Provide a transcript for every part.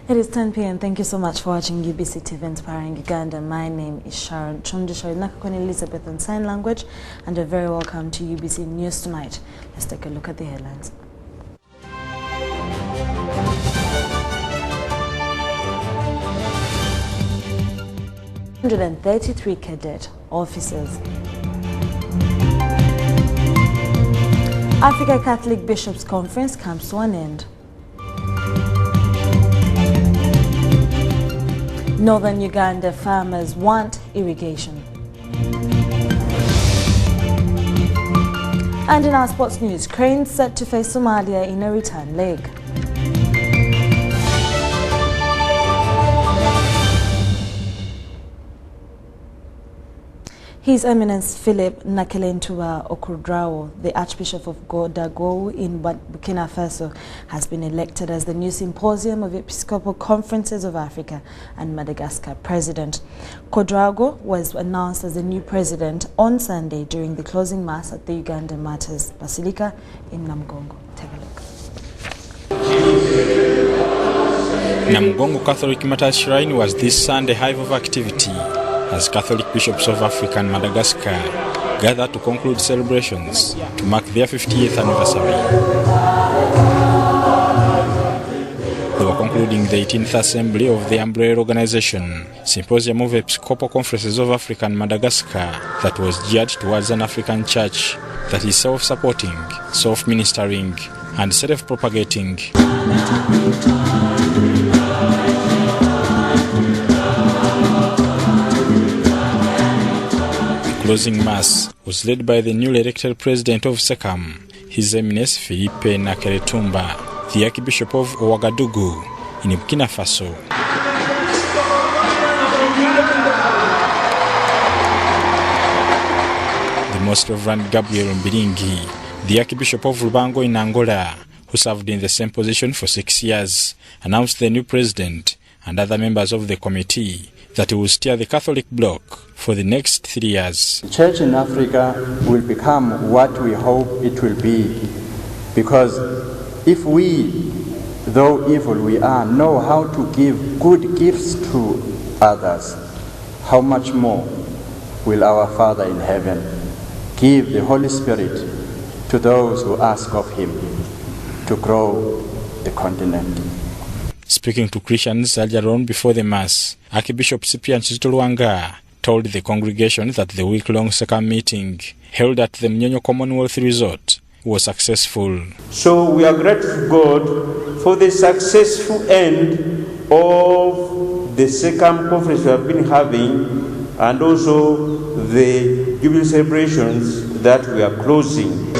It is 10 p.m. Thank you so much for watching UBC TV Inspiring Uganda. My name is Sharon Chondisha Nakakoni Elizabeth on Sign Language, and you're very welcome to UBC News Tonight. Let's take a look at the headlines. $133 cadet officers. Africa Catholic Bishops Conference comes to an end. Northern Uganda farmers want irrigation. And in our sports news, Cranes set to face Somalia in a return leg. His Eminence Philip Nakelentua Okudrawo, the Archbishop of Godagou in Burkina Faso, has been elected as the new Symposium of Episcopal Conferences of Africa and Madagascar president. Kodrago was announced as the new president on Sunday during the closing mass at the Uganda Martyrs Basilica in Namgongo. Take a look. Namgongo Catholic Martyrs Shrine was this Sunday hive of activity as Catholic bishops of Africa and Madagascar gathered to conclude celebrations to mark their 50th anniversary. They were concluding the 18th assembly of the umbrella organization, Symposium of Episcopal Conferences of Africa and Madagascar, that was geared towards an African church that is self-supporting, self-ministering, and self-propagating. Closing Mass was led by the newly elected president of SECAM, His Eminence Philippe Nakeretumba, the Archbishop of Ouagadougou in Burkina Faso. The Most Reverend Gabriel Mbiringi, the Archbishop of Lubango in Angola, who served in the same position for 6 years, announced the new president and other members of the committee that he will steer the Catholic bloc for the next 3 years. The church in Africa will become what we hope it will be, because if we, though evil we are, know how to give good gifts to others, how much more will our Father in heaven give the Holy Spirit to those who ask of him to grow the continent. Speaking to Christians earlier on before the Mass, Archbishop Cyprian Chituluanga told the congregation that the week-long second meeting held at the Mnyonyo Commonwealth Resort was successful. So we are grateful to God for the successful end of the second conference we have been having, and also the Jubilee celebrations that we are closing.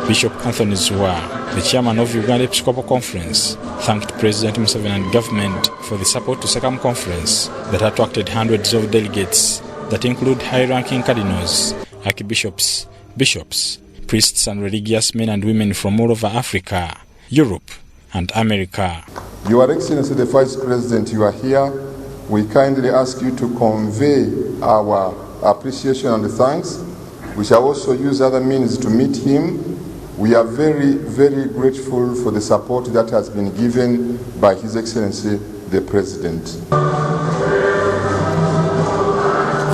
Bishop Anthony Zua, the chairman of Uganda Episcopal Conference, thanked President Museveni and government for the support to SECAM conference that attracted hundreds of delegates that include high-ranking cardinals, archbishops, bishops, priests and religious men and women from all over Africa, Europe and America. Your Excellency the Vice President, you are here. We kindly ask you to convey our appreciation and thanks. We shall also use other means to meet him. We are very, very grateful for the support that has been given by His Excellency the President.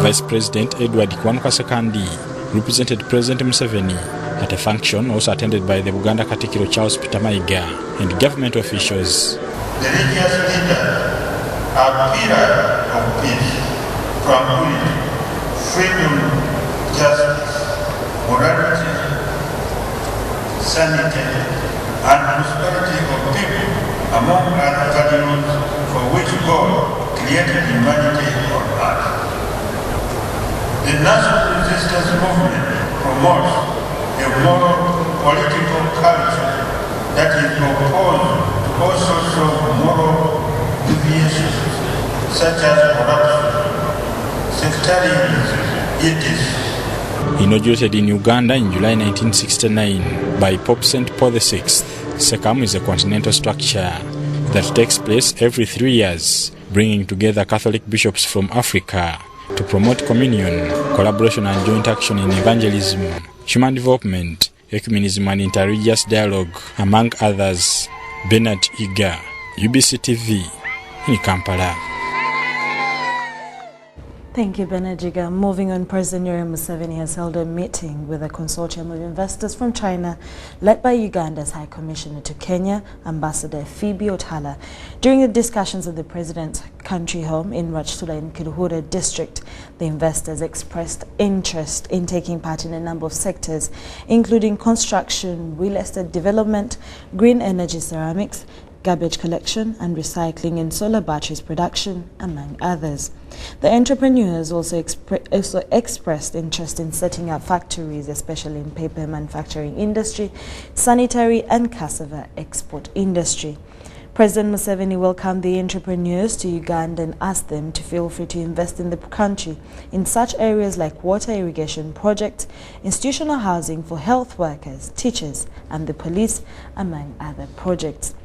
Vice President Edward Kwankwasekandi represented President Museveni at a function also attended by the Buganda Katikiro Charles Peter Maiga and government officials. The religious leaders are pillars of peace, tranquility, freedom, justice, morality, sanity, and prosperity of people, among other cardinals for which God created humanity on earth. The national resistance movement promotes a moral political culture that is opposed to all sorts of moral deviations, such as corruption, sectarianism, etc. Inaugurated in Uganda in July 1969 by Pope St. Paul VI, SECAM is a continental structure that takes place every 3 years, bringing together Catholic bishops from Africa to promote communion, collaboration and joint action in evangelism, human development, ecumenism and interreligious dialogue, among others. Bernard Iga, UBC TV in Kampala. Thank you, Benajiga. Moving on, President Yoweri Museveni has held a meeting with a consortium of investors from China, led by Uganda's High Commissioner to Kenya, Ambassador Phoebe Otala. During the discussions at the President's country home in Rachitula in Kiruhura district, the investors expressed interest in taking part in a number of sectors, including construction, real estate development, green energy ceramics, garbage collection and recycling, and solar batteries production, among others. The entrepreneurs also expressed interest in setting up factories, especially in paper manufacturing industry, sanitary and cassava export industry. President Museveni welcomed the entrepreneurs to Uganda and asked them to feel free to invest in the country in such areas like water irrigation projects, institutional housing for health workers, teachers and the police, among other projects.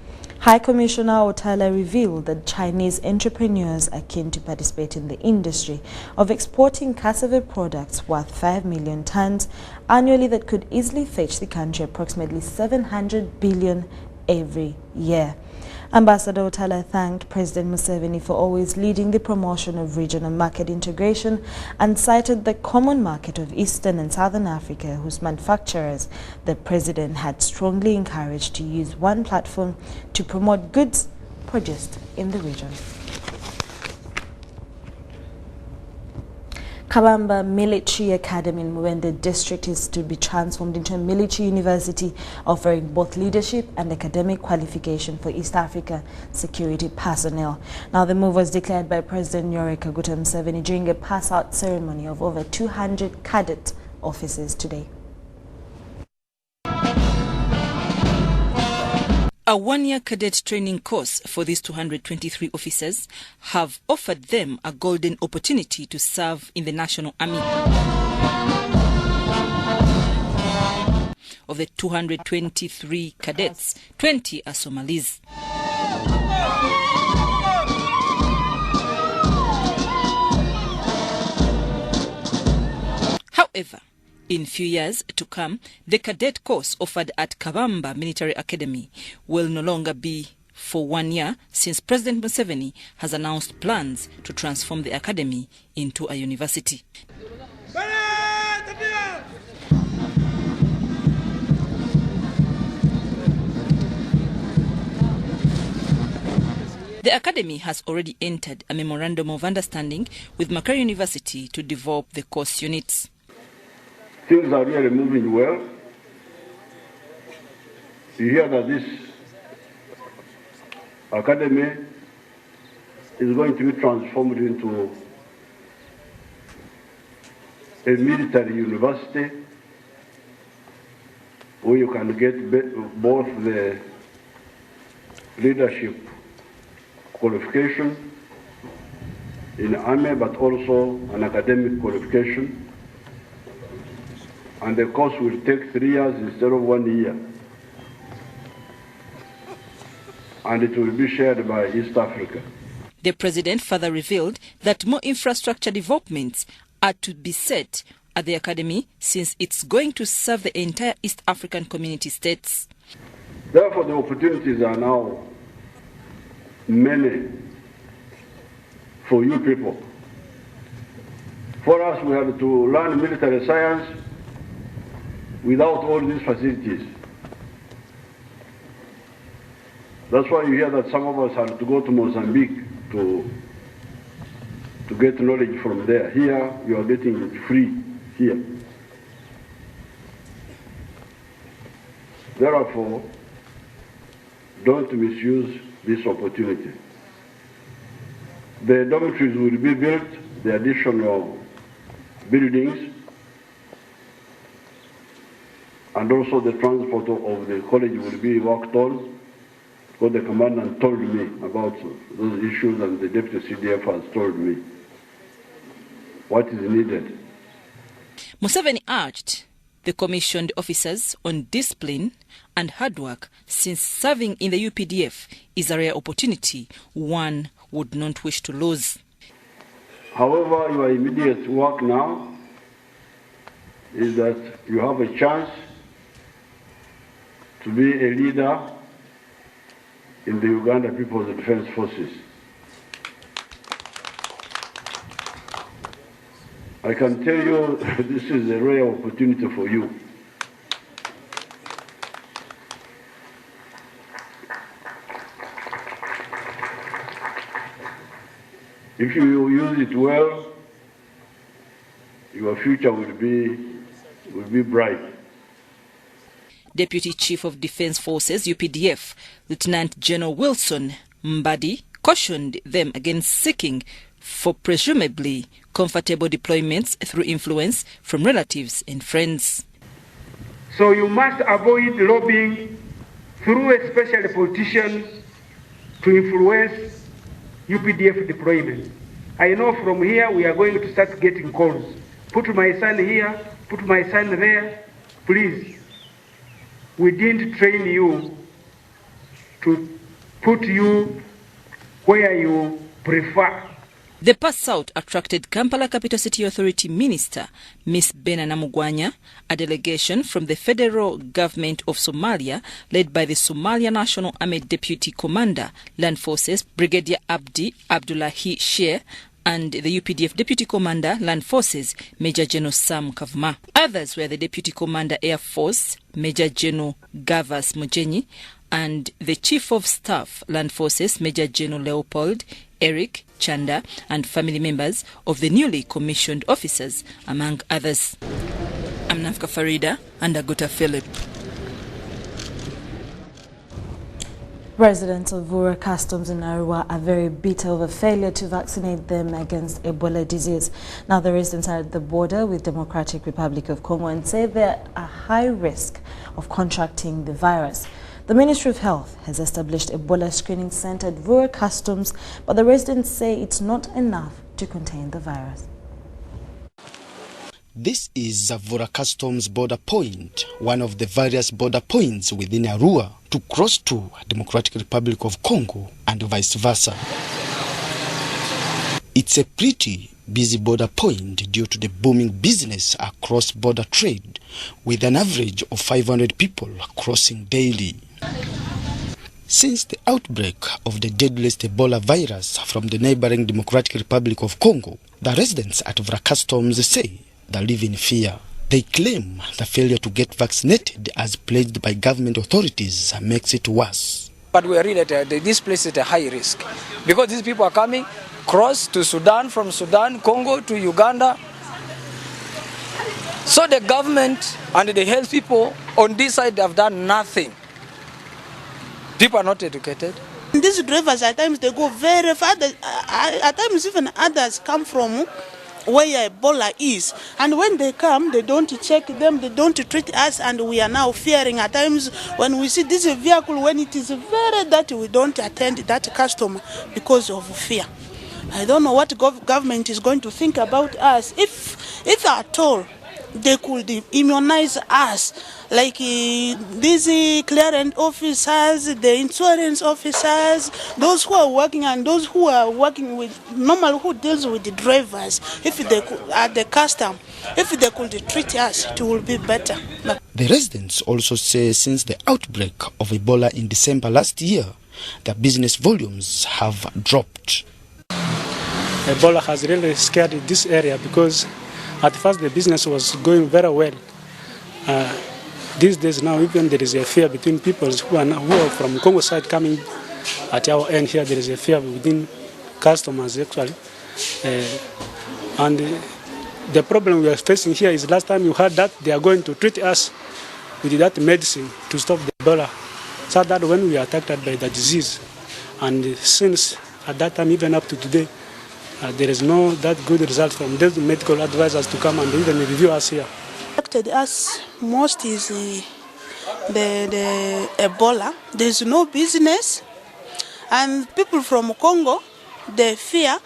High Commissioner Otala revealed that Chinese entrepreneurs are keen to participate in the industry of exporting cassava products worth 5 million tons annually that could easily fetch the country approximately 700 billion every year. Ambassador Otala thanked President Museveni for always leading the promotion of regional market integration and cited the common market of Eastern and Southern Africa, whose manufacturers the President had strongly encouraged to use one platform to promote goods produced in the region. Caramba Military Academy in Muwende district is to be transformed into a military university offering both leadership and academic qualification for East Africa security personnel. Now, the move was declared by President Yoweri Museveni during a pass-out ceremony of over 200 cadet officers today. A one-year cadet training course for these 223 officers have offered them a golden opportunity to serve in the National Army. Of the 223 cadets, 20 are Somalis. However, in few years to come, the cadet course offered at Caramba Military Academy will no longer be for 1 year, since President Museveni has announced plans to transform the academy into a university. The academy has already entered a memorandum of understanding with Macquarie University to develop the course units. Things are really moving well. You hear that this academy is going to be transformed into a military university where you can get both the leadership qualification in the army, but also an academic qualification. And the course will take 3 years instead of 1 year. And it will be shared by East Africa. The President further revealed that more infrastructure developments are to be set at the academy, since it's going to serve the entire East African community states. Therefore, the opportunities are now many for you people. For us, we have to learn military science without all these facilities. That's why you hear that some of us have to go to Mozambique to get knowledge from there. Here, you are getting it free here. Therefore, don't misuse this opportunity. The dormitories will be built, the additional buildings, and also the transport of the college will be worked on, because the commandant told me about those issues and the deputy CDF has told me what is needed. Museveni urged the commissioned officers on discipline and hard work, since serving in the UPDF is a rare opportunity one would not wish to lose. However, your immediate work now is that you have a chance to be a leader in the Uganda People's Defense Forces. I can tell you this is a rare opportunity for you. If you use it well, your future will be bright. Deputy Chief of Defense Forces, UPDF, Lieutenant General Wilson Mbadi, cautioned them against seeking for presumably comfortable deployments through influence from relatives and friends. So you must avoid lobbying through especially politicians to influence UPDF deployment. I know from here we are going to start getting calls. Put my son here, put my son there. Please, we didn't train you to put you where you prefer. The pass out attracted Kampala Capital City Authority Minister Ms. Bena Namugwanya, a delegation from the federal government of Somalia led by the Somalia National Army Deputy Commander, Land Forces, Brigadier Abdi Abdullahi Sheikh, and the UPDF Deputy Commander, Land Forces, Major General Sam Kavuma. Others were the Deputy Commander, Air Force, Major General Gavas Mujenyi, and the Chief of Staff, Land Forces, Major General Leopold Eric Chanda, and family members of the newly commissioned officers, among others. I'm Nafka Farida and Agota Philip. Residents of Vura Customs in Arua are very bitter over failure to vaccinate them against Ebola disease. Now the residents are at the border with Democratic Republic of Congo and say they're at high risk of contracting the virus. The Ministry of Health has established a Ebola screening center at Vura Customs, but the residents say it's not enough to contain the virus. This is Vura Customs border point, one of the various border points within Arua to cross to Democratic Republic of Congo and vice versa. It's a pretty busy border point due to the booming business across border trade, with an average of 500 people crossing daily. Since the outbreak of the deadliest Ebola virus from the neighboring Democratic Republic of Congo, the residents at Vura Customs say they live in fear. They claim the failure to get vaccinated as pledged by government authorities makes it worse. But we are really this place is at a high risk because these people are coming cross to Sudan, from Sudan, Congo to Uganda. So the government and the health people on this side have done nothing. People are not educated. These drivers at times they go very far. At times even others come from where Ebola is, and when they come, they don't check them, they don't treat us, and we are now fearing at times when we see this vehicle, when it is very dirty, we don't attend that customer because of fear. I don't know what government is going to think about us. If at all they could immunize us, like these clearance officers, the insurance officers, those who are working and those who are working with normal, who deals with the drivers, if they could, at the custom, if they could treat us, it will be better. The residents also say since the outbreak of Ebola in December last year, their business volumes have dropped. Ebola has really scared this area because at first the business was going very well. These days now, even there is a fear between people who are from Congo side coming at our end here. There is a fear within customers actually, and the problem we are facing here is last time you heard that they are going to treat us with that medicine to stop the Ebola, so that when we are attacked by the disease, and since at that time even up to today, there is no that good result from those medical advisors to come and even review us here. Affected us most is the Ebola. There's no business, and people from Congo, they fear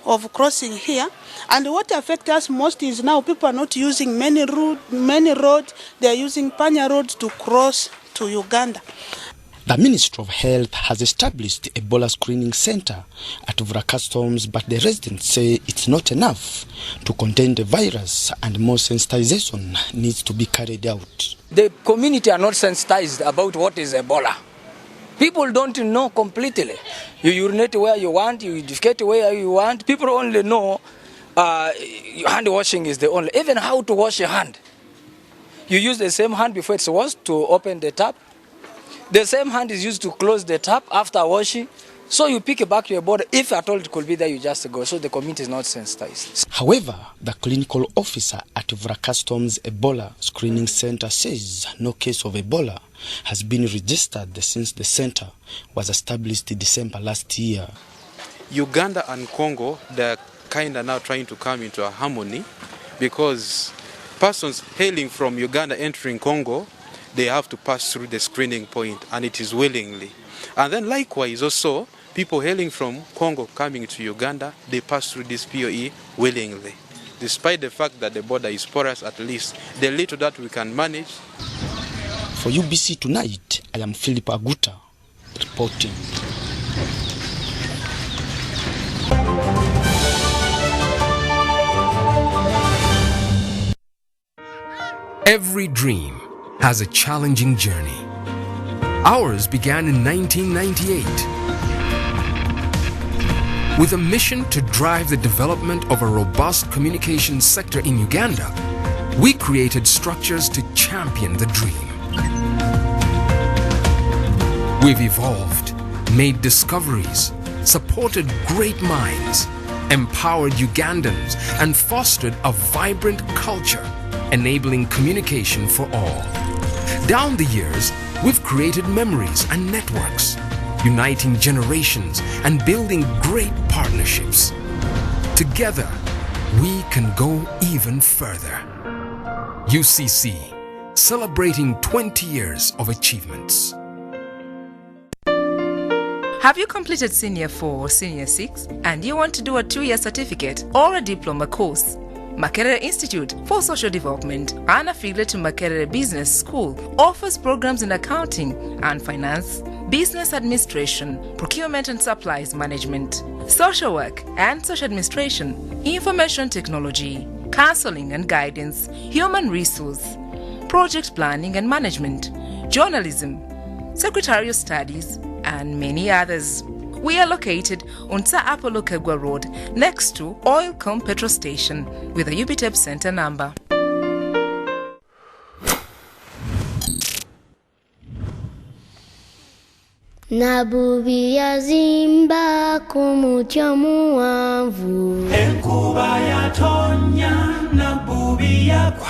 of crossing here. And what affects us most is now people are not using many roads. They are using Panya roads to cross to Uganda. The Ministry of Health has established Ebola screening center at Vura Customs, but the residents say it's not enough to contain the virus and more sensitization needs to be carried out. The community are not sensitized about what is Ebola. People don't know completely. You urinate where you want, you defecate where you want. People only know hand washing is the only. Even how to wash your hand. You use the same hand before it's washed to open the tap. The same hand is used to close the tap after washing. So you pick it back to your body. If at all it could be there, you just go. So the community is not sensitized. However, the clinical officer at Vra Customs Ebola Screening Center says no case of Ebola has been registered since the center was established in December last year. Uganda and Congo, they're kind of now trying to come into a harmony because persons hailing from Uganda entering Congo, they have to pass through the screening point, and it is willingly. And then likewise also, people hailing from Congo coming to Uganda, they pass through this POE willingly. Despite the fact that the border is porous, at least the little that we can manage. For UBC Tonight, I am Philip Aguta reporting. Every dream has a challenging journey. Ours began in 1998 with a mission to drive the development of a robust communications sector in Uganda. We created structures to champion the dream. We've evolved, made discoveries, supported great minds, empowered Ugandans, and fostered a vibrant culture, enabling communication for all. Down the years, we've created memories and networks, uniting generations and building great partnerships. Together, we can go even further. UCC, celebrating 20 years of achievements. Have you completed Senior 4 or Senior 6 and you want to do a 2-year certificate or a diploma course? Makerere Institute for Social Development, an affiliate to Makerere Business School, offers programs in accounting and finance, business administration, procurement and supplies management, social work and social administration, information technology, counseling and guidance, human resource, project planning and management, journalism, secretarial studies, and many others. We are located on Sa Apollo Kegwa Road, next to Oilcom Petrol Station, with a UBTEP Center number. Nabubi yazimba kumutya muwanvu enkuba yatonya nabubi yakwa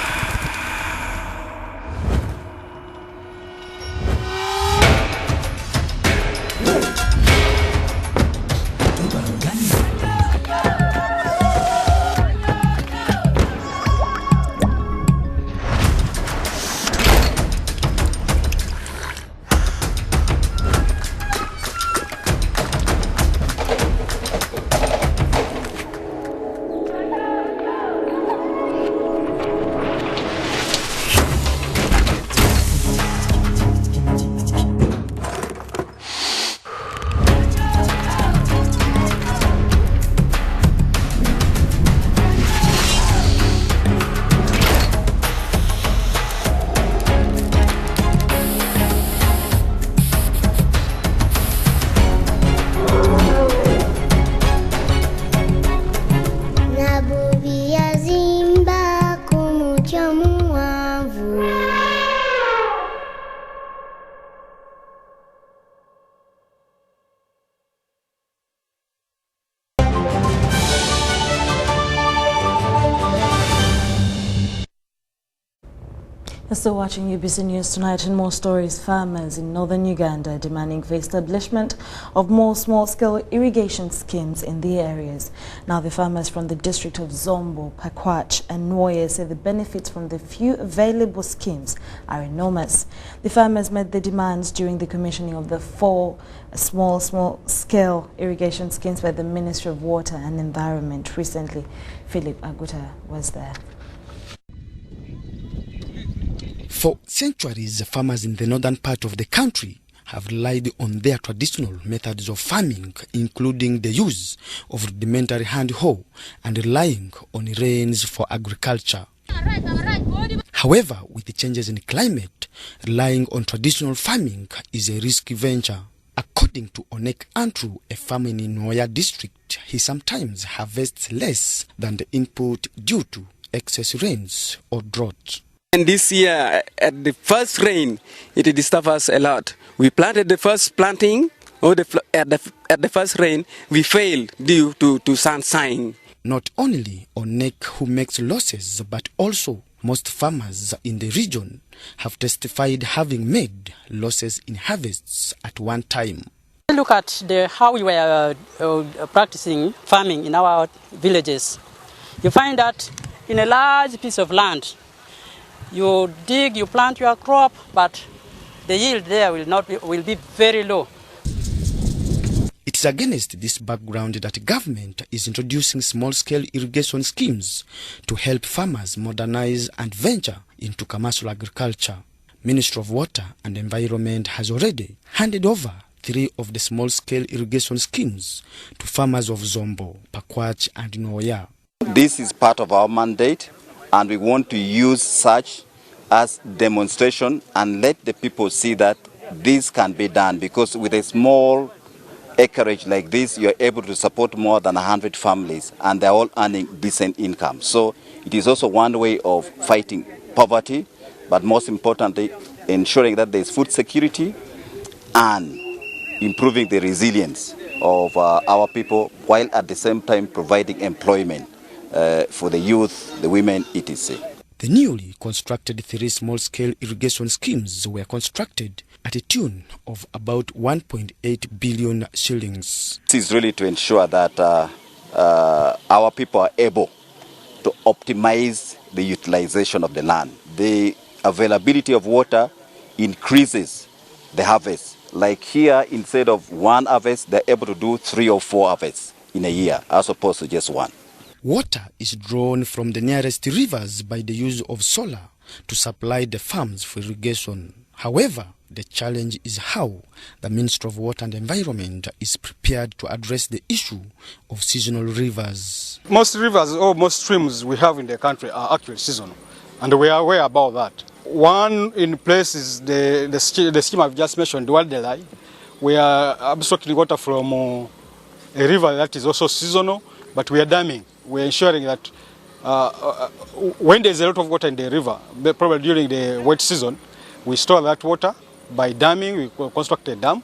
You're still watching UBC News Tonight, and more stories. Farmers in northern Uganda demanding the establishment of more small-scale irrigation schemes in the areas. Now the farmers from the district of Zombo, Pakwach and Nwoye say the benefits from the few available schemes are enormous. The farmers made the demands during the commissioning of the 4 small-scale irrigation schemes by the Ministry of Water and Environment recently. Philip Aguta was there. For centuries, farmers in the northern part of the country have relied on their traditional methods of farming, including the use of rudimentary hand hoe and relying on rains for agriculture. However, with the changes in climate, relying on traditional farming is a risky venture. According to Onek Andrew, a farmer in Noya district, he sometimes harvests less than the input due to excess rains or drought. And this year, at the first rain, it disturbed us a lot. We planted the first planting, or at the first rain, we failed due to sunshine. Not only Onek who makes losses, but also most farmers in the region have testified having made losses in harvests at one time. Look at how we were practicing farming in our villages. You find that in a large piece of land, you dig, you plant your crop, but the yield there will be very low. It is against this background that government is introducing small-scale irrigation schemes to help farmers modernize and venture into commercial agriculture. Ministry of Water and Environment has already handed over 3 of the small-scale irrigation schemes to farmers of Zombo, Pakwach and Noya. This is part of our mandate, and we want to use such as demonstration and let the people see that this can be done, because with a small acreage like this, you're able to support more than 100 families, and they're all earning decent income. So it is also one way of fighting poverty, but most importantly, ensuring that there's food security and improving the resilience of our people, while at the same time providing employment for the youth, the women, etc. The newly constructed 3 small-scale irrigation schemes were constructed at a tune of about 1.8 billion shillings. This is really to ensure that our people are able to optimize the utilization of the land. The availability of water increases the harvest. Like here, instead of 1 harvest, they're able to do 3 or 4 harvests in a year, as opposed to just 1. Water is drawn from the nearest rivers by the use of solar to supply the farms for irrigation. However, the challenge is how the Ministry of Water and Environment is prepared to address the issue of seasonal rivers. Most rivers or most streams we have in the country are actually seasonal, and we are aware about that. One in place is the scheme I've just mentioned, Dualdelai. We are abstracting water from a river that is also seasonal, but we are damming. We are ensuring that when there's a lot of water in the river, probably during the wet season, we store that water by damming. We construct a dam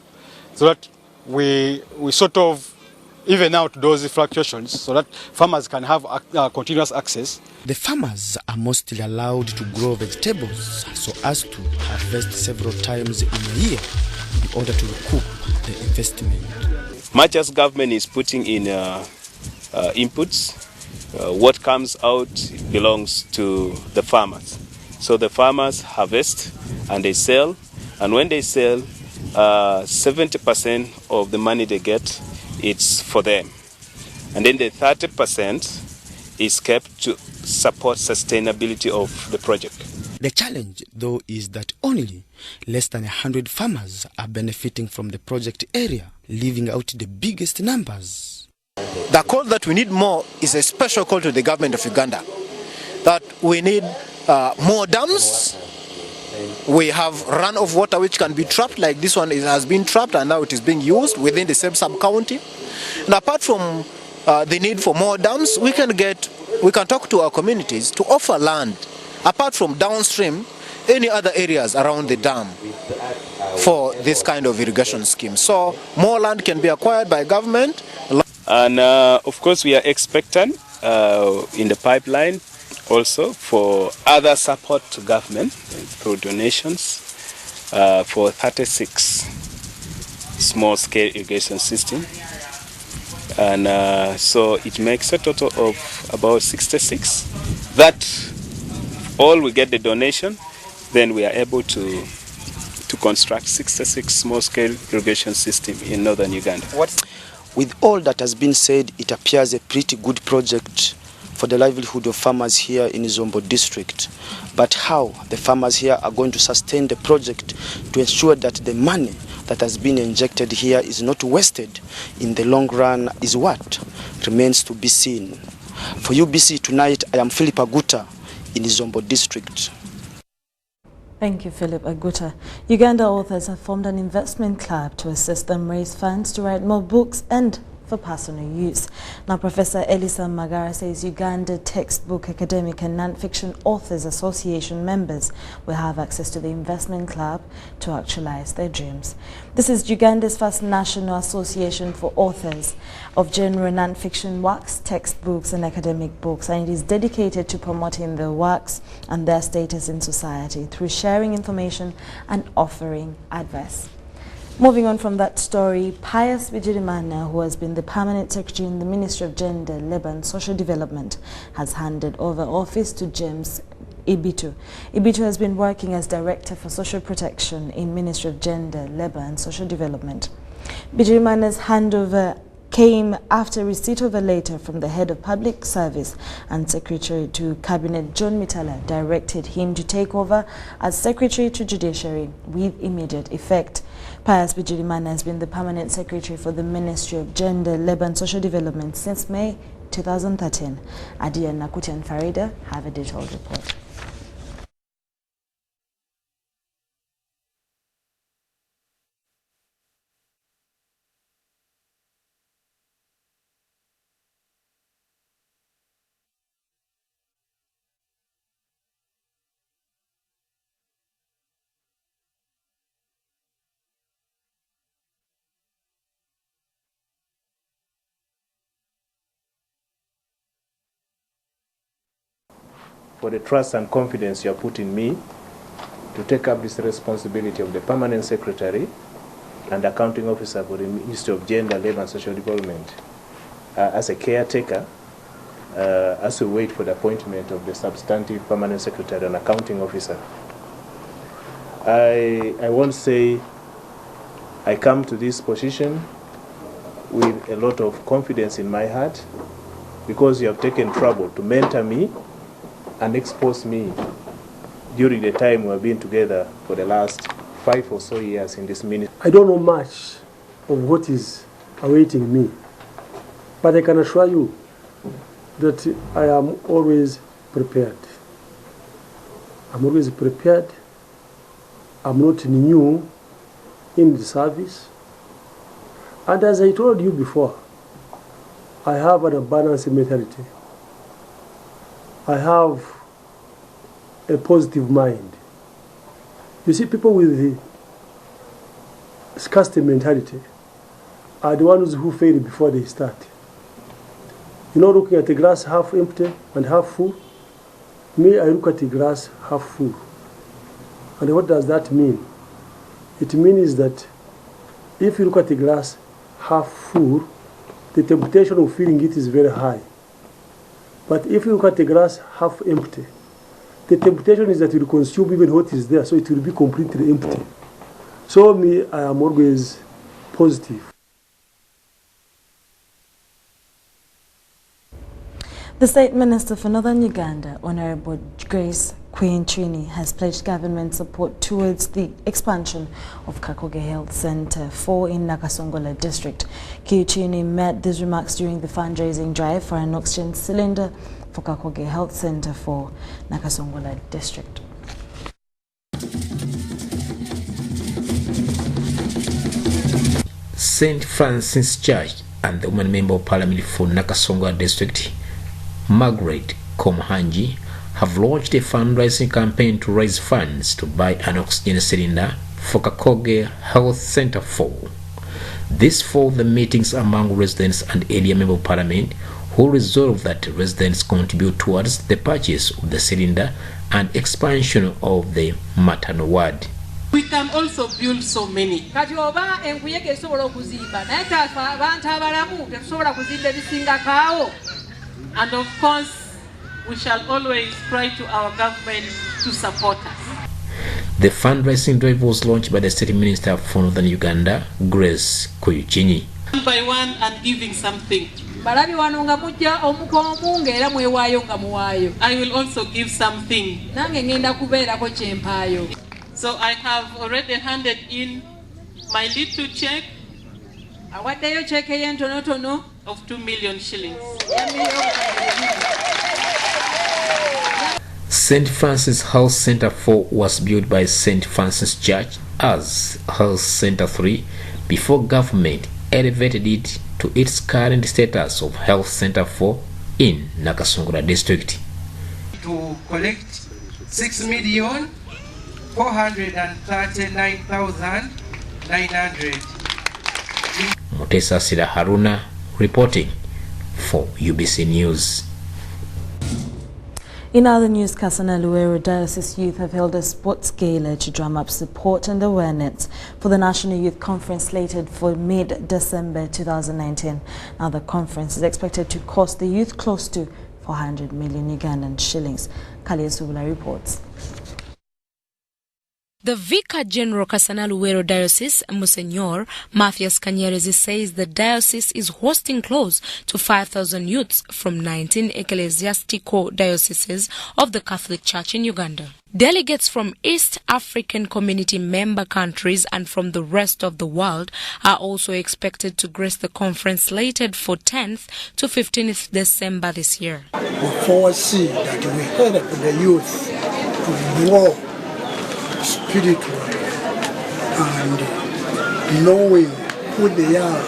so that we sort of even out those fluctuations so that farmers can have continuous access. The farmers are mostly allowed to grow vegetables so as to harvest several times in a year in order to recoup the investment. Much as government is putting in inputs, what comes out belongs to the farmers. So the farmers harvest and they sell, and when they sell, 70% of the money they get, it's for them. And then the 30% is kept to support sustainability of the project. The challenge, though, is that only less than 100 farmers are benefiting from the project area, leaving out the biggest numbers. The call that we need more is a special call to the government of Uganda, that we need more dams. We have run of water which can be trapped, like this one has been trapped and now it is being used within the same sub-county. And apart from the need for more dams, we can talk to our communities to offer land, apart from downstream, any other areas around the dam for this kind of irrigation scheme. So more land can be acquired by government. And of course we are expectant in the pipeline also for other support to government through donations for 36 small-scale irrigation system. And so it makes a total of about 66. That all we get the donation, then we are able to construct 66 small-scale irrigation system in northern Uganda. With all that has been said, it appears a pretty good project for the livelihood of farmers here in Zombo district. But how the farmers here are going to sustain the project to ensure that the money that has been injected here is not wasted in the long run is what remains to be seen. For UBC Tonight, I am Philip Aguta in Zombo district. Thank you, Philip Aguta. Uganda authors have formed an investment club to assist them raise funds to write more books and for personal use. Now, Professor Elisa Magara says Uganda Textbook Academic and Non-Fiction Authors Association members will have access to the investment club to actualize their dreams. This is Uganda's first national association for authors of general non-fiction works, textbooks and academic books, and it is dedicated to promoting their works and their status in society through sharing information and offering advice. Moving on from that story, Pius Bigirimana, who has been the permanent secretary in the Ministry of Gender, Labour and Social Development, has handed over office to James Ibitu. Ibitu has been working as Director for Social Protection in Ministry of Gender, Labour and Social Development. Bigirimana's handover came after receipt of a letter from the head of public service and secretary to cabinet John Mitala directed him to take over as secretary to judiciary with immediate effect. Pius Bigirimana has been the permanent secretary for the Ministry of Gender, Labour and Social Development since May 2013. Adia Nakuti and Farida have a detailed report. For the trust and confidence you have put in me to take up this responsibility of the permanent secretary and accounting officer for the Ministry of Gender, Labour and Social Development as a caretaker as we wait for the appointment of the substantive permanent secretary and accounting officer. I won't say I come to this position with a lot of confidence in my heart because you have taken trouble to mentor me and expose me during the time we have been together for the last 5 or so years in this ministry. I don't know much of what is awaiting me, but I can assure you that I am always prepared. I'm always prepared. I'm not new in the service. And as I told you before, I have an abundance mentality. I have a positive mind. You see, people with the scarcity mentality are the ones who fail before they start. You know, looking at the glass half empty and half full. Me, I look at the glass half full. And what does that mean? It means that if you look at the glass half full, the temptation of filling it is very high. But if you look at the glass half empty, the temptation is that it will consume even what is there, so it will be completely empty. So me, I am always positive. The State Minister for Northern Uganda, Honorable Grace Queen Trini, has pledged government support towards the expansion of Kakaako Health Centre 4 in Nakasongola district. Trini made these remarks during the fundraising drive for an oxygen cylinder for Kakaako Health Centre 4, Nakasongola district. St. Francis Church and the woman member of parliament for Nakasongola district, Margaret Komhanji, have launched a fundraising campaign to raise funds to buy an oxygen cylinder for Kakaako Health Centre 4. This followed the meetings among residents and area member of parliament who resolved that residents contribute towards the purchase of the cylinder and expansion of the maternal ward. We can also build so many. And of course, we shall always cry to our government to support us. The fundraising drive was launched by the State Minister for Northern Uganda, Grace Koyuchinyi. One by one and giving something. I will also give something. So I have already handed in my little check of 2 million shillings. St. Francis Health Center 4 was built by St. Francis Church as Health Center 3 before government elevated it to its current status of Health Center 4 in Nakasongola district. To collect 6,439,900. Mutesa Sida Haruna reporting for UBC News. In other news, Kasana Luero Diocese Youth have held a sports gala to drum up support and awareness for the National Youth Conference slated for mid-December 2019. Now the conference is expected to cost the youth close to 400 million Ugandan shillings. Kalia Subula reports. The Vicar General Kasana Luero Diocese, Monsignor Matthias Kanyerezi, says the diocese is hosting close to 5,000 youths from 19 ecclesiastical dioceses of the Catholic Church in Uganda. Delegates from East African Community member countries and from the rest of the world are also expected to grace the conference slated for 10th to 15th December this year. We foresee that we help the youth to grow spiritually and knowing who they are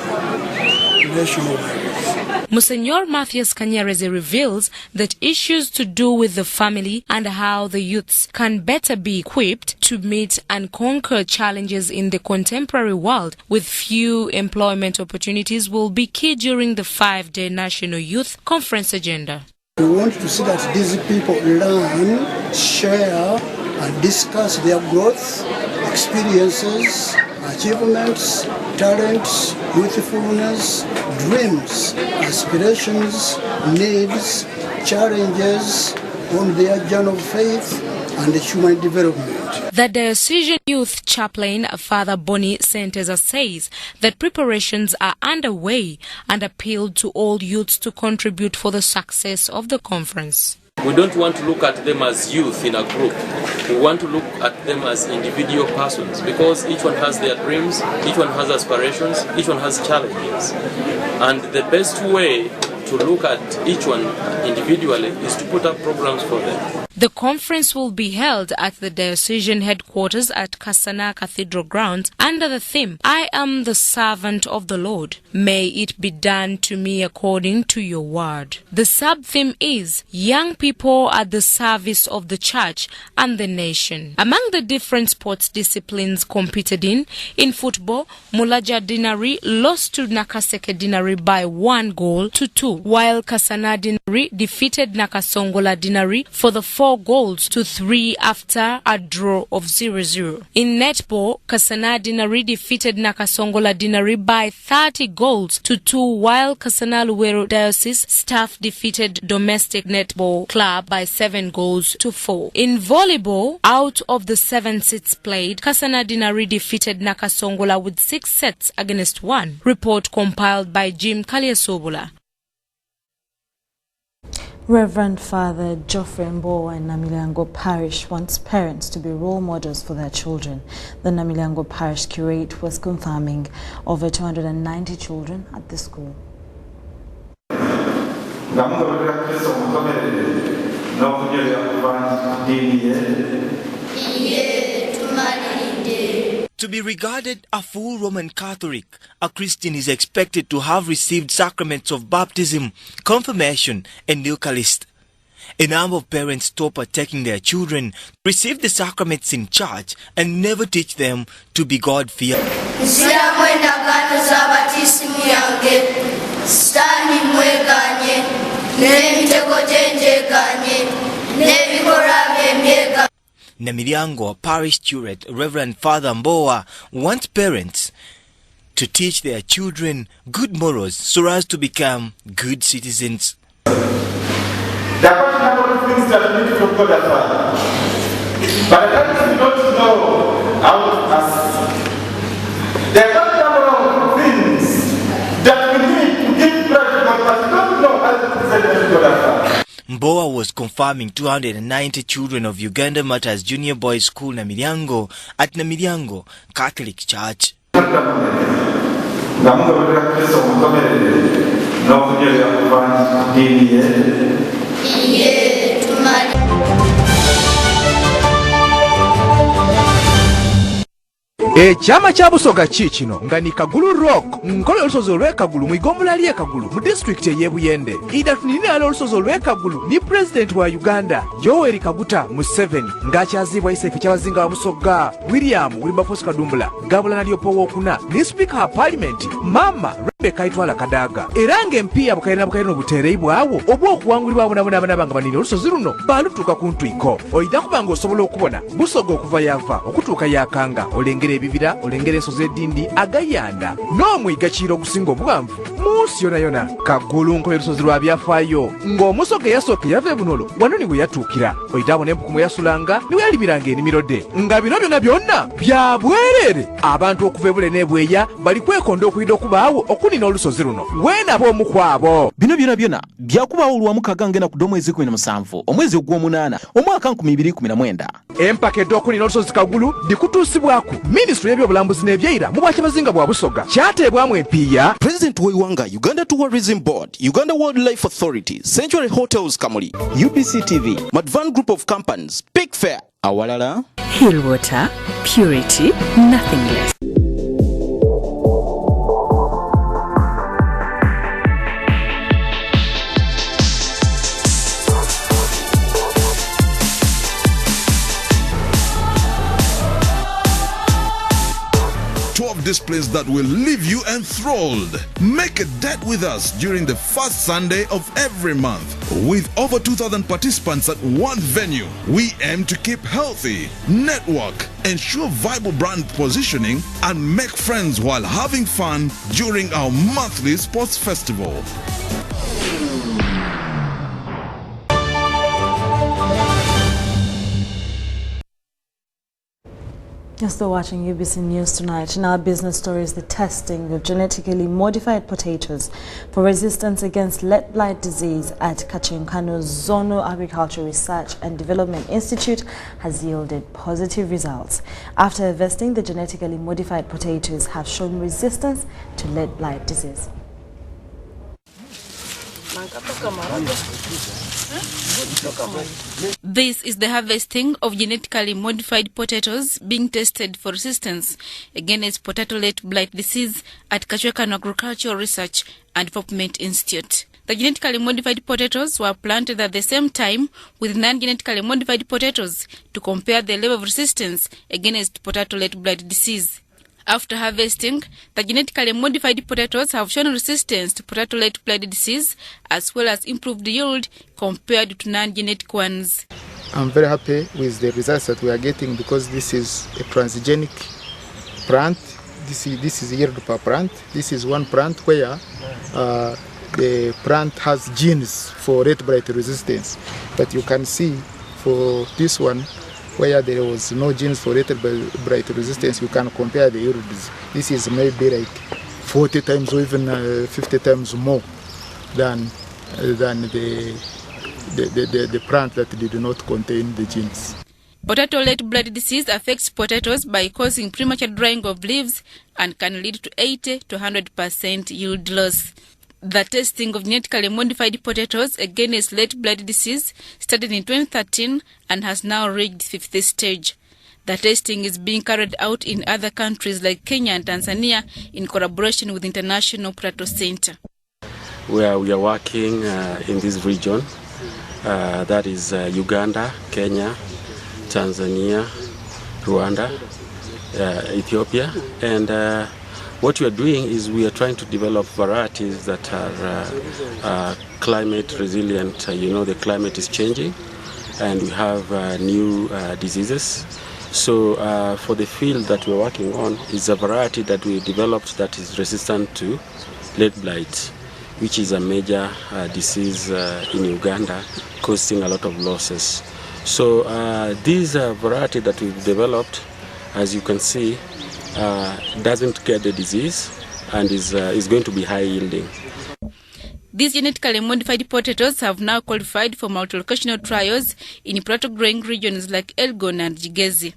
nationwide. Monsignor Matthias Kanyerezi reveals that issues to do with the family and how the youths can better be equipped to meet and conquer challenges in the contemporary world with few employment opportunities will be key during the 5-day National Youth Conference agenda. We want to see that these people learn, share, and discuss their growth, experiences, achievements, talents, youthfulness, dreams, aspirations, needs, challenges on their journey of faith and human development. The Diocesan Youth Chaplain, Father Bonnie Senteza, says that preparations are underway and appealed to all youths to contribute for the success of the conference. We don't want to look at them as youth in a group. We want to look at them as individual persons because each one has their dreams, each one has aspirations, each one has challenges. And the best way to look at each one individually is to put up programs for them. The conference will be held at the diocesan headquarters at Kasana Cathedral grounds under the theme, I am the servant of the Lord. May it be done to me according to your word. The sub-theme is young people at the service of the church and the nation. Among the different sports disciplines competed in football, Mulaja Dinari lost to Nakaseke Dinari by 1 goal to 2, while Kasana Dinari defeated Nakasongola Dinari for the 4 goals to 3 after a draw of 0-0. In netball, Kasana Dinari defeated Nakasongola Dinari by 30 goals to 2, while Kasana Luero Diocese staff defeated Domestic Netball Club by 7 goals to 4. In volleyball, out of the 7 sets played, Kasana Dinari defeated Nakasongola with 6 sets against 1. Report compiled by Jim Kalyasobula. Reverend Father Geoffrey Mbowa in Namilyango Parish wants parents to be role models for their children. The Namilyango Parish curate was confirming over 290 children at the school. To be regarded a full Roman Catholic, a Christian is expected to have received sacraments of baptism, confirmation, and Eucharist. A number of parents stop at taking their children, receive the sacraments in church, and never teach them to be God-fearing. Namilyango Parish Curate Reverend Father Mbowa wants parents to teach their children good morals so as to become good citizens. There are quite a number of things that we need from God as well. But at times we don't know how to ask. There are quite a number of things that we need to give praise to God, but we don't know how to present them to God as well. Mbowa was confirming 290 children of Uganda Matters Junior Boys School Namilyango at Namilyango Catholic Church. Yeah, Ekyama kya Busoga kino nga ni Kagulu Rock nkola olusozi olw'Ekagulu mu igombolola ly'Ekagulu mu disitulikiti ey'Ebuyende. Idatunirira olusozi olw'Ekagulu ni Pulezidenti wa Uganda Yoweri Kaguta Museveni ng'akyaziibwa isaife ky'abazinga ba Busoga William Wilberforce Kadumbula Gabula Nalyopo Owookuna ne Speaker wa Parliament Mama Rebecca Itwala Kadaga. Era ng'empiya bukalina bukalina obuteereyi bwawo obw'okuwangulibwa abonabona nga banini olusozi luno baalutuuka ku ntwiko. Oyina kuba ng'osobola okubona Busoga okuva yava okutuuka yakanga olengera ebibira olengera ensozi edindi agayanda n'omwiga Kiiro ogusinga obuwanvu mu nsi yona Kagulu nkola olusozi lwa byafaayo ng'Omusoga eyasooka yava ebunolo wano niwe yatuukira. Oyita abona empuku mwe yasulanga niwe yalibiranga enimiro de nga bino byonna bya bwereere. Abantu okuva ebule n'ebweya bali kwekonda okuyida okubaawo okunina olusozi luno weenaba omu kwabo. Bino byonna byakubaawo olwamukaga ngena ku omwezi 17 omwezi ogw'omunaana omwaka 2019. Empaka edda okunina olusozi Kagulu dikutuusibwako Minisitule y'ebyobulambuzi n'ebyeyira mu bwakyabazinga bwa Busoga kyateebwamu empiya President w'Iwanga, Uganda Tourism Board, Uganda Wildlife Authority, Century Hotels Kamuli, UBC TV, Madvan Group of Companies, Big Fair, awalala Hill water, purity, nothing less. Displays that will leave you enthralled. Make a date with us during the first Sunday of every month. With over 2,000 participants at one venue, we aim to keep healthy, network, ensure viable brand positioning, and make friends while having fun during our monthly sports festival. You're still watching UBC News Tonight. In our business stories, the testing of genetically modified potatoes for resistance against lead blight disease at Kachinkano's Zonal Agricultural Research and Development Institute has yielded positive results. After harvesting, the genetically modified potatoes have shown resistance to lead blight disease. This is the harvesting of genetically modified potatoes being tested for resistance against potato-late blight disease at Kachwekano Agricultural Research and Development Institute. The genetically modified potatoes were planted at the same time with non-genetically modified potatoes to compare the level of resistance against potato-late blight disease. After harvesting, the genetically modified potatoes have shown resistance to potato-late blight disease as well as improved yield compared to non-genetic ones. I'm very happy with the results that we are getting because this is a transgenic plant. This is yield per plant. This is one plant where the plant has genes for red blight resistance. But you can see for this one, where there was no genes for red blight resistance, you can compare the yields. This is maybe like 40 times or even 50 times more than the plant that did not contain the genes. Potato-late blight disease affects potatoes by causing premature drying of leaves and can lead to 80 to 100% yield loss. The testing of genetically modified potatoes against late blight disease started in 2013 and has now reached 50th stage. The testing is being carried out in other countries like Kenya and Tanzania in collaboration with International Potato Center. Where we are working in this region, that is Uganda, Kenya, Tanzania, Rwanda, Ethiopia, and what we are doing is we are trying to develop varieties that are climate resilient. The climate is changing and we have new diseases. So for the field that we're working on is a variety that we developed that is resistant to lead blight, which is a major disease in Uganda causing a lot of losses. So this variety that we've developed, as you can see, doesn't get the disease and is going to be high yielding. These genetically modified potatoes have now qualified for multi-locational trials in potato growing regions like Elgon and Jigezi.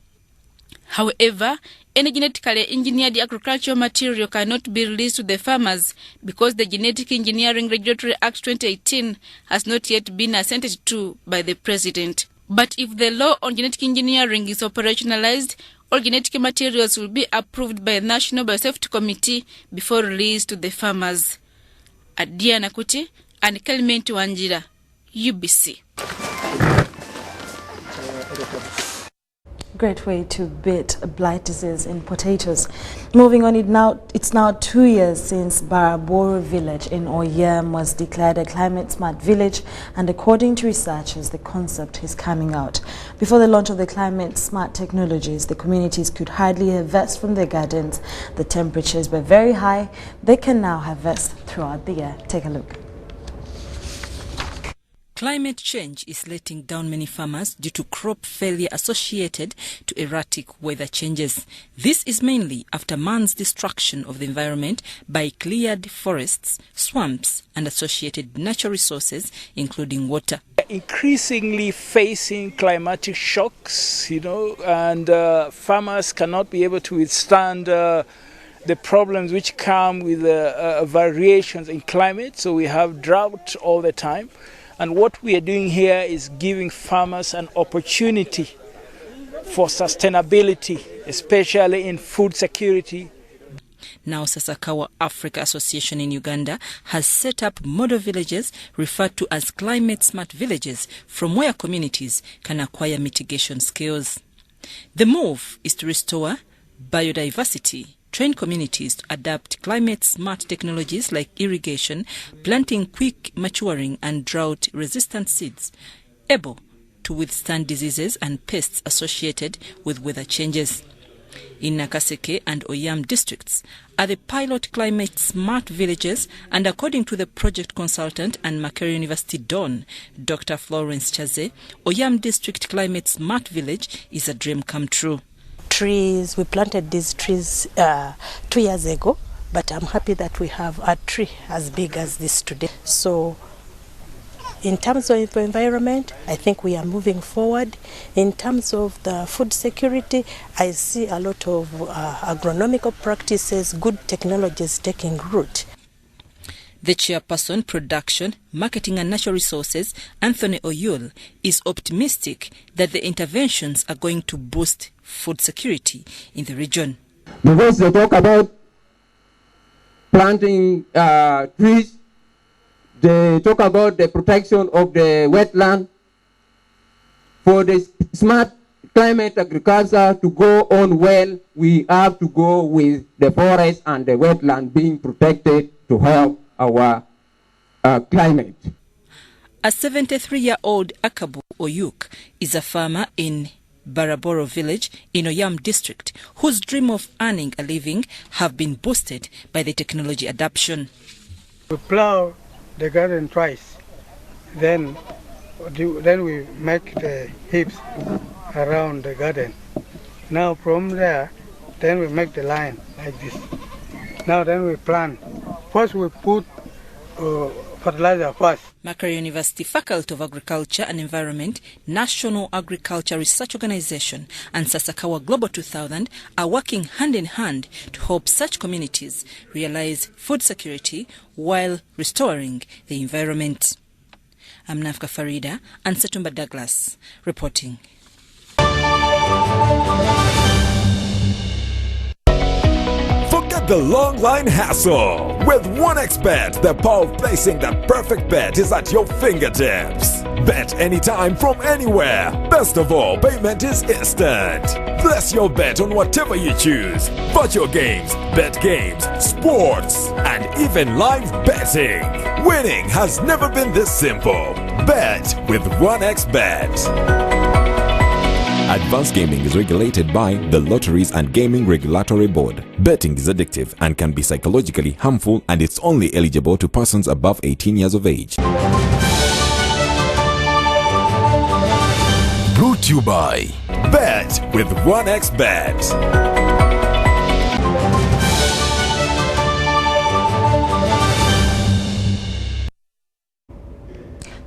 However, any genetically engineered agricultural material cannot be released to the farmers because the Genetic Engineering Regulatory Act 2018 has not yet been assented to by the President. But if the law on genetic engineering is operationalized, All genetic materials will be approved by the National Biosafety Committee before release to the farmers. Adia Nakuti and Kelment Wanjira, UBC. Great way to beat blight disease in potatoes. Moving on, it's now 2 years since Baraboro village in Oyem was declared a climate smart village, and according to researchers, the concept is coming out. Before the launch of the climate smart technologies, the communities could hardly harvest from their gardens. The temperatures were very high. They can now harvest throughout the year. Take a look. Climate change is letting down many farmers due to crop failure associated to erratic weather changes. This is mainly after man's destruction of the environment by cleared forests, swamps, and associated natural resources, including water. Increasingly facing climatic shocks, and farmers cannot be able to withstand the problems which come with variations in climate. So we have drought all the time. And what we are doing here is giving farmers an opportunity for sustainability, especially in food security. Now Sasakawa Africa Association in Uganda has set up model villages referred to as climate smart villages, from where communities can acquire mitigation skills. The move is to restore biodiversity, train communities to adapt climate-smart technologies like irrigation, planting quick maturing and drought-resistant seeds, able to withstand diseases and pests associated with weather changes. In Nakaseke and Oyam districts are the pilot climate-smart villages, and according to the project consultant and Makerere University Don, Dr. Florence Chaze, Oyam district climate-smart village is a dream come true. Trees, we planted these trees 2 years ago, but I'm happy that we have a tree as big as this today. So in terms of environment, I think we are moving forward. In terms of the food security, I see a lot of agronomical practices, good technologies taking root. The chairperson, Production, Marketing and Natural Resources, Anthony Oyul, is optimistic that the interventions are going to boost food security in the region. Because they talk about planting trees, they talk about the protection of the wetland. For the smart climate agriculture to go on well, we have to go with the forest and the wetland being protected to help our climate. A 73-year-old Akabu Oyuk is a farmer in Baraboro village in Oyam district, whose dream of earning a living have been boosted by the technology adoption. We plow the garden twice, then we make the heaps around the garden. Now from there, then we make the line like this. Now then we plant. First we put fertilizer first. Makerere University Faculty of Agriculture and Environment, National Agriculture Research Organization and Sasakawa Global 2000 are working hand in hand to help such communities realize food security while restoring the environment. I'm Nafka Farida and Satumba Douglas reporting. Forget the long line hassle. With 1xBet, the power of placing the perfect bet is at your fingertips. Bet anytime from anywhere. Best of all, payment is instant. Place your bet on whatever you choose. Virtual games, bet games, sports, and even live betting. Winning has never been this simple. Bet with 1xBet. Advanced gaming is regulated by the Lotteries and Gaming Regulatory Board. Betting is addictive and can be psychologically harmful, and it's only eligible to persons above 18 years of age. Brought to you by Bet with 1xBet.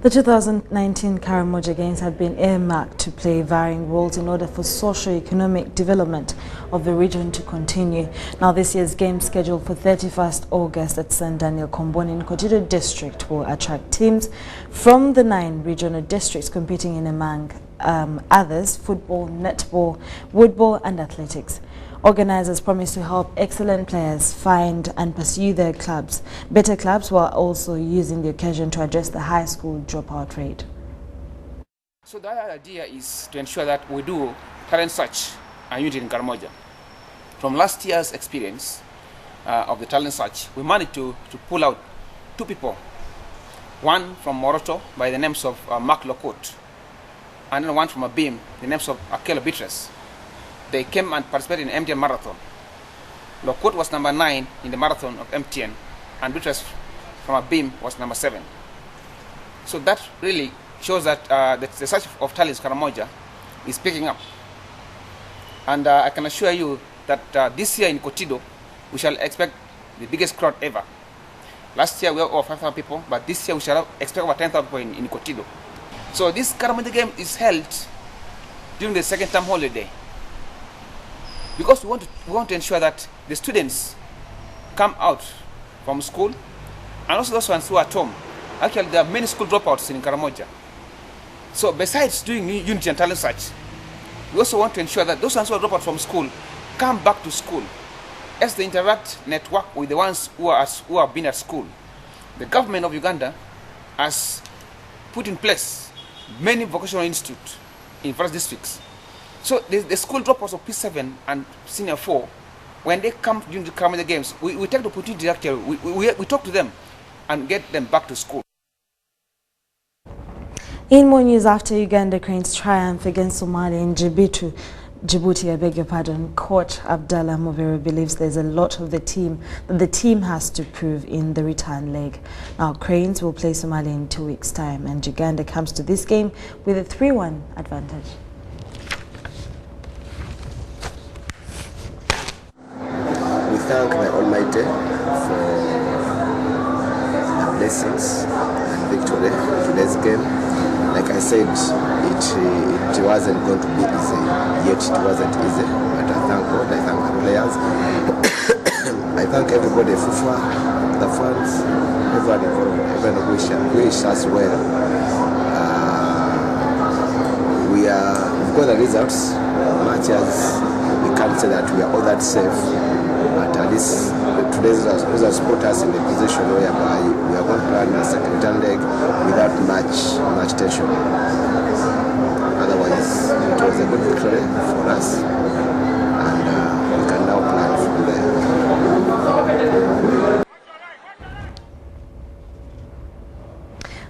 The 2019 Caramba Games have been earmarked to play varying roles in order for socio-economic development of the region to continue. Now, this year's game scheduled for 31st August at St. Daniel Komboni in Kotido District will attract teams from the 9 regional districts competing in among others: football, netball, woodball and athletics. Organizers promise to help excellent players find and pursue their clubs, better clubs, while also using the occasion to address the high school dropout rate. So the idea is to ensure that we do talent search and unit in Karamoja. From last year's experience of the talent search, we managed to pull out 2 people. One from Moroto by the names of Mark Lokot, and then one from Abim, the names of Akela Beatrice. They came and participated in MTN Marathon. Lokot was number 9 in the marathon of MTN, and Beatrice from Abim was number 7. So that really shows that the search of talents Karamoja is picking up. And I can assure you that this year in Kotido, we shall expect the biggest crowd ever. Last year we had over 5,000 people, but this year we shall expect over 10,000 people in Kotido. So this Karamoja game is held during the second term holiday, because we want to ensure that the students come out from school, and also those ones who are at home. Actually, there are many school dropouts in Karamoja. So besides doing unity and talent search, we also want to ensure that those ones who are dropped out from school come back to school as they interact, network with the ones who have been at school. The government of Uganda has put in place many vocational institutes in various districts. So the school dropouts of P7 and Senior 4, when they come during the Karamoja games, we take the opportunity actually, we talk to them and get them back to school. In more news, after Uganda Cranes triumph against Somalia in Djibouti, I beg your pardon, coach Abdallah Movero believes there's a lot of that the team has to prove in the return leg. Now, Cranes will play Somalia in 2 weeks' time, and Uganda comes to this game with a 3-1 advantage. We thank the Almighty for the blessings and victory in today's game. Like I said, it wasn't going to be easy, yet it wasn't easy. But I thank God, I thank the players, I thank everybody, FIFA, the fans, everyone involved, everyone wish us well. We've got the results, much as we can't say that we are all that safe, but at least today's results put us in a position whereby we are going to run a second return leg without much tension. Otherwise, it was a good victory for us, and we can now plan from there.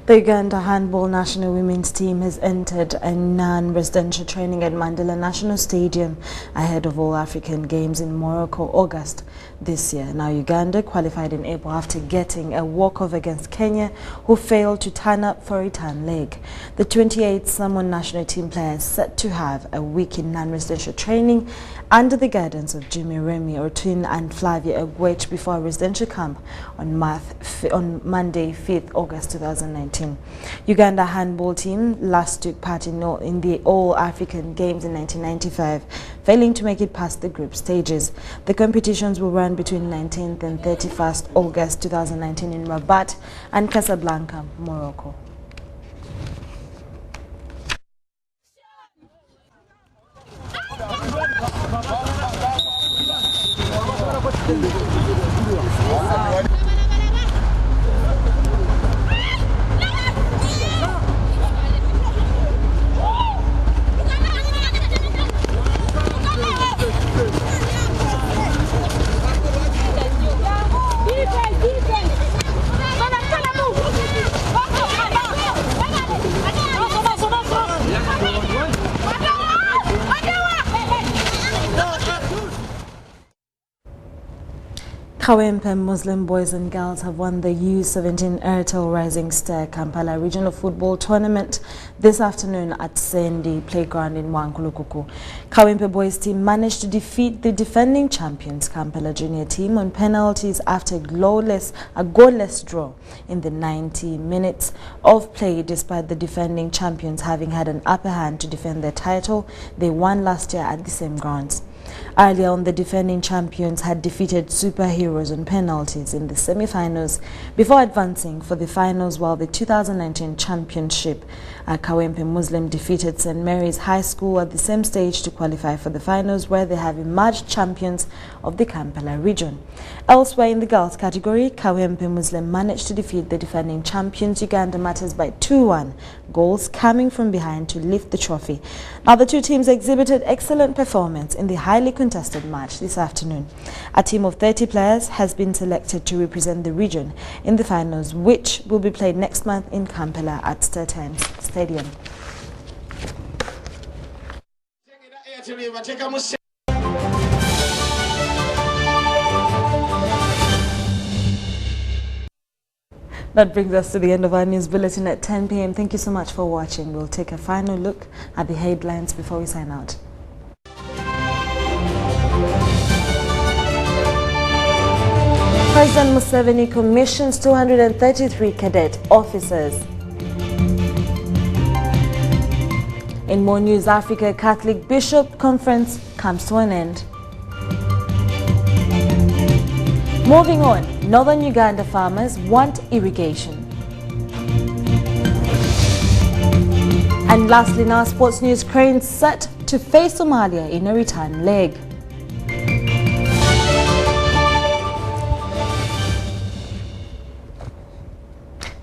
The Uganda handball national women's team has entered a non-residential training at Mandela National Stadium ahead of All African Games in Morocco, August this year. Now, Uganda qualified in April after getting a walkover against Kenya, who failed to turn up for a return leg. The 28 Samoan national team players set to have a week in non-residential training under the guidance of Jimmy Remy Ortun and Flavia Egwech before a residential camp on Monday, 5th August 2019. Uganda handball team last took part in the All-African Games in 1995, failing to make it past the group stages. The competitions will run between 19th and 31st August 2019 in Rabat and Casablanca, Morocco. Caramba Muslim boys and girls have won the U17 Airtel Rising Star Kampala Regional Football Tournament this afternoon at Sendi Playground in Wankulukuku. Caramba boys team managed to defeat the defending champions Kampala Junior team on penalties after a goalless draw in the 90 minutes of play. Despite the defending champions having had an upper hand to defend their title they won last year at the same grounds. Earlier on, the defending champions had defeated Superheroes on penalties in the semi-finals before advancing for the finals, while the 2019 championship Kawempe Muslim defeated St. Mary's High School at the same stage to qualify for the finals, where they have emerged champions of the Kampala region. Elsewhere in the girls category, Kawempe Muslim managed to defeat the defending champions Uganda Matters by 2-1, goals coming from behind to lift the trophy. Now, the two teams exhibited excellent performance in the highly contested match this afternoon. A team of 30 players has been selected to represent the region in the finals, which will be played next month in Kampala at Star Times Stadium. That brings us to the end of our news bulletin at 10 p.m. Thank you so much for watching. We'll take a final look at the headlines before we sign out. President Museveni commissions 233 cadet officers. In more news, Africa Catholic Bishop Conference comes to an end. Moving on, northern Uganda farmers want irrigation. And lastly, in our sports news, Cranes set to face Somalia in a return leg.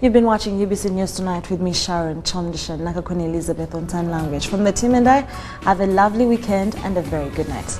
You've been watching UBC News Tonight with me, Sharon Chondisha, Nakakuni Elizabeth on Sign Language. From the team and I, have a lovely weekend and a very good night.